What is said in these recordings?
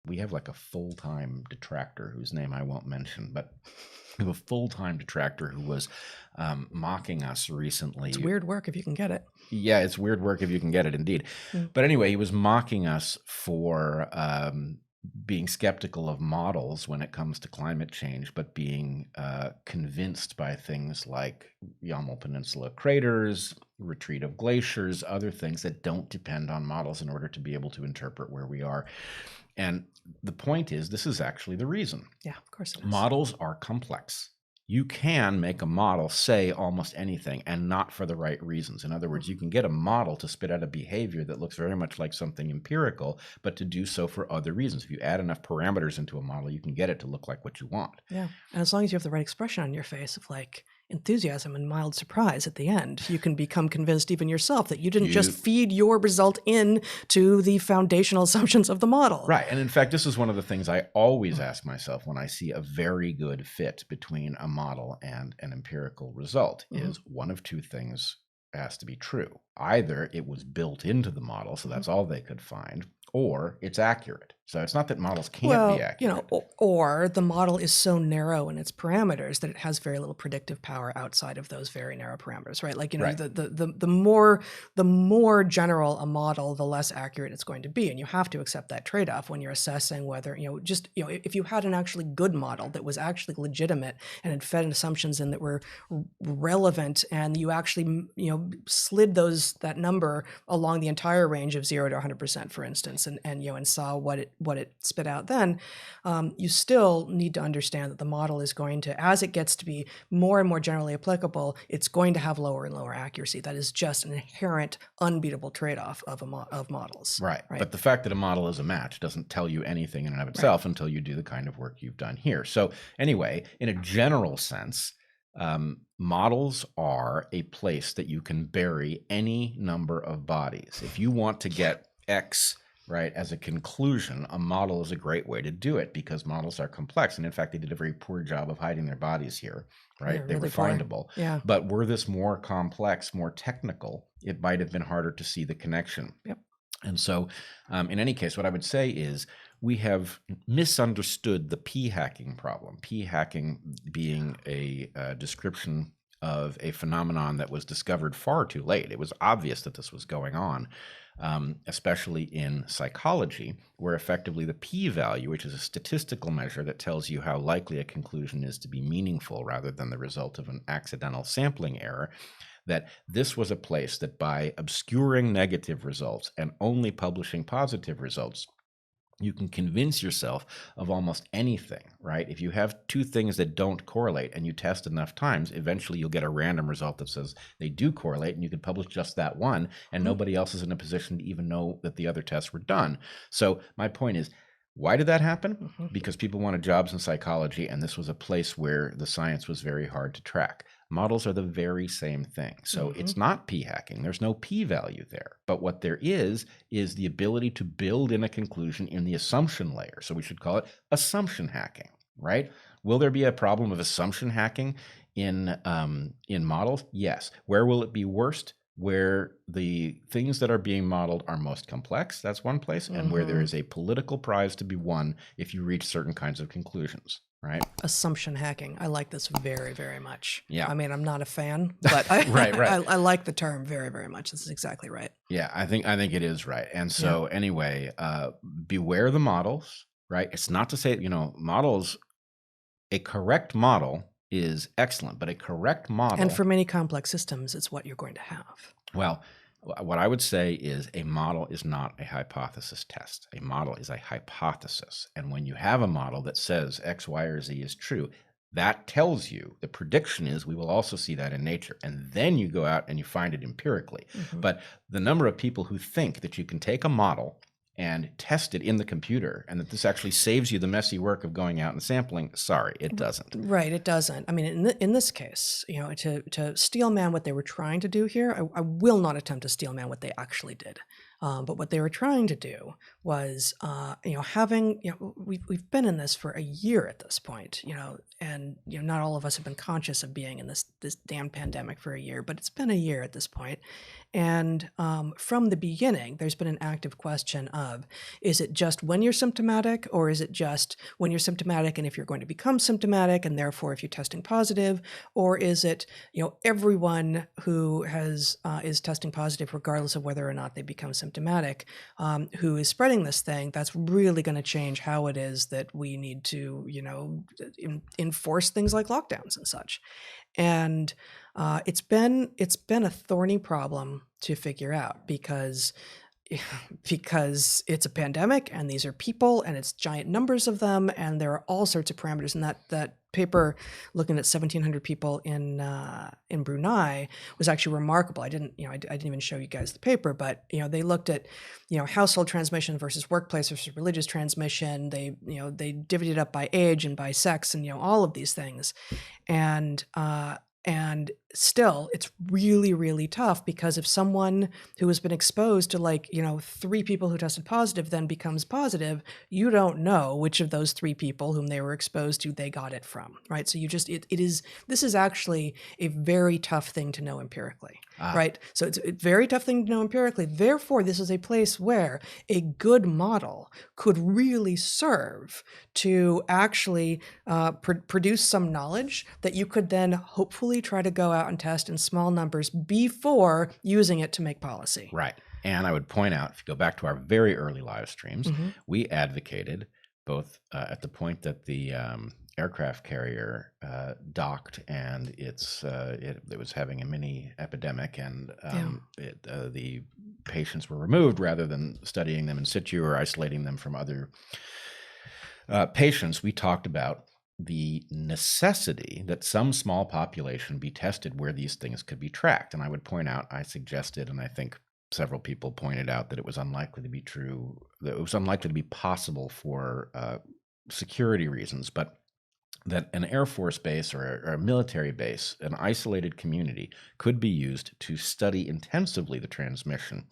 We have like a full-time detractor whose name I won't mention, but we have a full-time detractor who was mocking us recently. It's weird work if you can get it. Yeah, it's weird work if you can get it, indeed. But anyway, he was mocking us for being skeptical of models when it comes to climate change, but being convinced by things like Yamal Peninsula craters, retreat of glaciers, other things that don't depend on models in order to be able to interpret where we are. And the point is, this is actually the reason. Yeah, of course it is. Models are complex. You can make a model say almost anything and not for the right reasons. In other words, you can get a model to spit out a behavior that looks very much like something empirical, but to do so for other reasons. If you add enough parameters into a model, you can get it to look like what you want. Yeah. And as long as you have the right expression on your face of like enthusiasm and mild surprise at the end, you can become convinced even yourself that you didn't just feed your result in to the foundational assumptions of the model. Right. And in fact, this is one of the things I always ask myself when I see a very good fit between a model and an empirical result is one of two things has to be true. Either it was built into the model, so that's all they could find, or it's accurate. So it's not that models can't be accurate. Or the model is so narrow in its parameters that it has very little predictive power outside of those very narrow parameters, right? Like, the more general a model, the less accurate it's going to be. And you have to accept that trade-off when you're assessing whether, if you had an actually good model that was actually legitimate and had fed assumptions in that were relevant, and you actually, slid that number along the entire range of 0 to 100%, for instance, and saw what it spit out, then you still need to understand that the model is going to, as it gets to be more and more generally applicable, it's going to have lower and lower accuracy. That is just an inherent unbeatable trade-off of models. Right. But the fact that a model is a match doesn't tell you anything in and of itself until you do the kind of work you've done here. So anyway, in a general sense, models are a place that you can bury any number of bodies. If you want to get X right as a conclusion, a model is a great way to do it because models are complex. And in fact, they did a very poor job of hiding their bodies here, right? Yeah, they really were findable. Yeah. But were this more complex, more technical, it might have been harder to see the connection. Yep. And so in any case, what I would say is we have misunderstood the p-hacking problem. P-hacking being a description of a phenomenon that was discovered far too late. It was obvious that this was going on, especially in psychology, where effectively the p-value, which is a statistical measure that tells you how likely a conclusion is to be meaningful rather than the result of an accidental sampling error, that this was a place that by obscuring negative results and only publishing positive results, you can convince yourself of almost anything, right? If you have two things that don't correlate and you test enough times, eventually you'll get a random result that says they do correlate, and you can publish just that one, and nobody else is in a position to even know that the other tests were done. So my point is, why did that happen? Because people wanted jobs in psychology, and this was a place where the science was very hard to track. Models are the very same thing. So it's not p-hacking. There's no p-value there. But what there is the ability to build in a conclusion in the assumption layer. So we should call it assumption hacking, right? Will there be a problem of assumption hacking in models? Yes. Where will it be worst? Where the things that are being modeled are most complex, that's one place, and where there is a political prize to be won if you reach certain kinds of conclusions, right? Assumption hacking. I like this very, very much. Yeah. I mean, I'm not a fan, but I like the term very, very much. This is exactly right. Yeah, I think it is right. And so anyway, beware the models, right? It's not to say, models, a correct model is excellent, but a correct model... And for many complex systems, it's what you're going to have. Well, what I would say is a model is not a hypothesis test. A model is a hypothesis. And when you have a model that says X, Y, or Z is true, that tells you, the prediction is we will also see that in nature. And then you go out and you find it empirically. But the number of people who think that you can take a model and test it in the computer, and that this actually saves you the messy work of going out and sampling, sorry, it doesn't. Right, it doesn't. I mean, in this case, to steel man what they were trying to do here, I will not attempt to steel man what they actually did. But what they were trying to do was, having, we've been in this for a year at this point, and not all of us have been conscious of being in this damn pandemic for a year, but it's been a year at this point. And from the beginning, there's been an active question of, is it just when you're symptomatic, or is it just when you're symptomatic and if you're going to become symptomatic, and therefore if you're testing positive, or is it, everyone who is testing positive, regardless of whether or not they become symptomatic, who is spreading this thing? That's really going to change how it is that we need to, enforce things like lockdowns and such. And it's been a thorny problem to figure out because it's a pandemic and these are people and it's giant numbers of them and there are all sorts of parameters. And that paper looking at 1,700 people in Brunei was actually remarkable. I didn't even show you guys the paper, but they looked at household transmission versus workplace versus religious transmission. They divvied it up by age and by sex and all of these things, and still, it's really, really tough because if someone who has been exposed to 3 people who tested positive then becomes positive, you don't know which of those 3 people whom they were exposed to they got it from, right? So this is actually a very tough thing to know empirically, right? So it's a very tough thing to know empirically. Therefore, this is a place where a good model could really serve to actually produce some knowledge that you could then hopefully try to go out and test in small numbers before using it to make policy. Right. And I would point out, if you go back to our very early live streams, we advocated both at the point that the aircraft carrier docked and it was having a mini epidemic, and the patients were removed rather than studying them in situ or isolating them from other patients. We talked about the necessity that some small population be tested where these things could be tracked. And I would point out, I suggested, and I think several people pointed out, that it was unlikely to be true, that it was unlikely to be possible for security reasons, but that an Air Force base or a military base, an isolated community, could be used to study intensively the transmission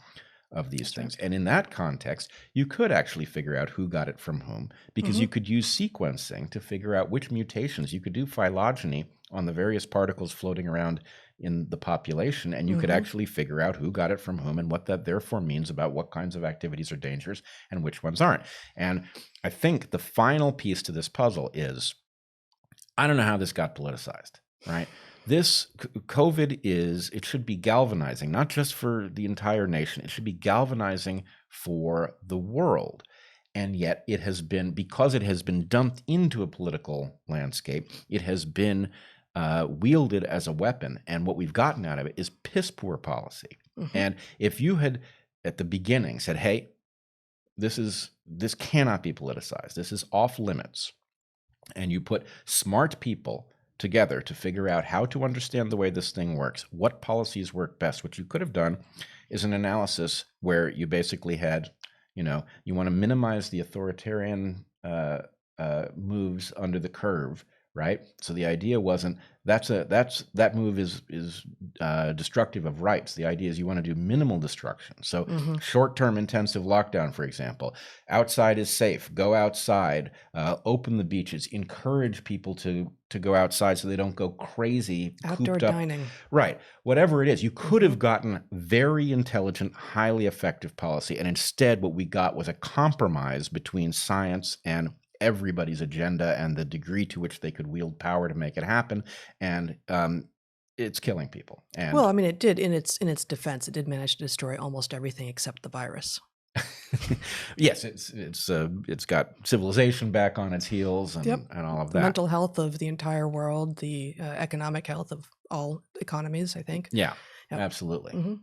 of these things. And in that context, you could actually figure out who got it from whom, because you could use sequencing to figure out which mutations. You could do phylogeny on the various particles floating around in the population, and you could actually figure out who got it from whom and what that therefore means about what kinds of activities are dangerous and which ones aren't. And I think the final piece to this puzzle is, I don't know how this got politicized, right? This COVID it should be galvanizing, not just for the entire nation. It should be galvanizing for the world. And yet it has been, because it has been dumped into a political landscape, it has been wielded as a weapon. And what we've gotten out of it is piss poor policy. And if you had at the beginning said, hey, this cannot be politicized, this is off limits, and you put smart people together to figure out how to understand the way this thing works, what policies work best. What you could have done is an analysis where you basically had, you want to minimize the authoritarian moves under the curve, right? So the idea wasn't that move is destructive of rights. The idea is you want to do minimal destruction. So short-term intensive lockdown, for example, outside is safe. Go outside, open the beaches, encourage people to go outside so they don't go crazy. Outdoor dining. Right. Whatever it is, you could have gotten very intelligent, highly effective policy. And instead what we got was a compromise between science and everybody's agenda and the degree to which they could wield power to make it happen. And it's killing people. And well, I mean, it did, in its defense, it did manage to destroy almost everything except the virus. Yes, it's got civilization back on its heels and all of that. The mental health of the entire world, the economic health of all economies, I think. Yeah, absolutely.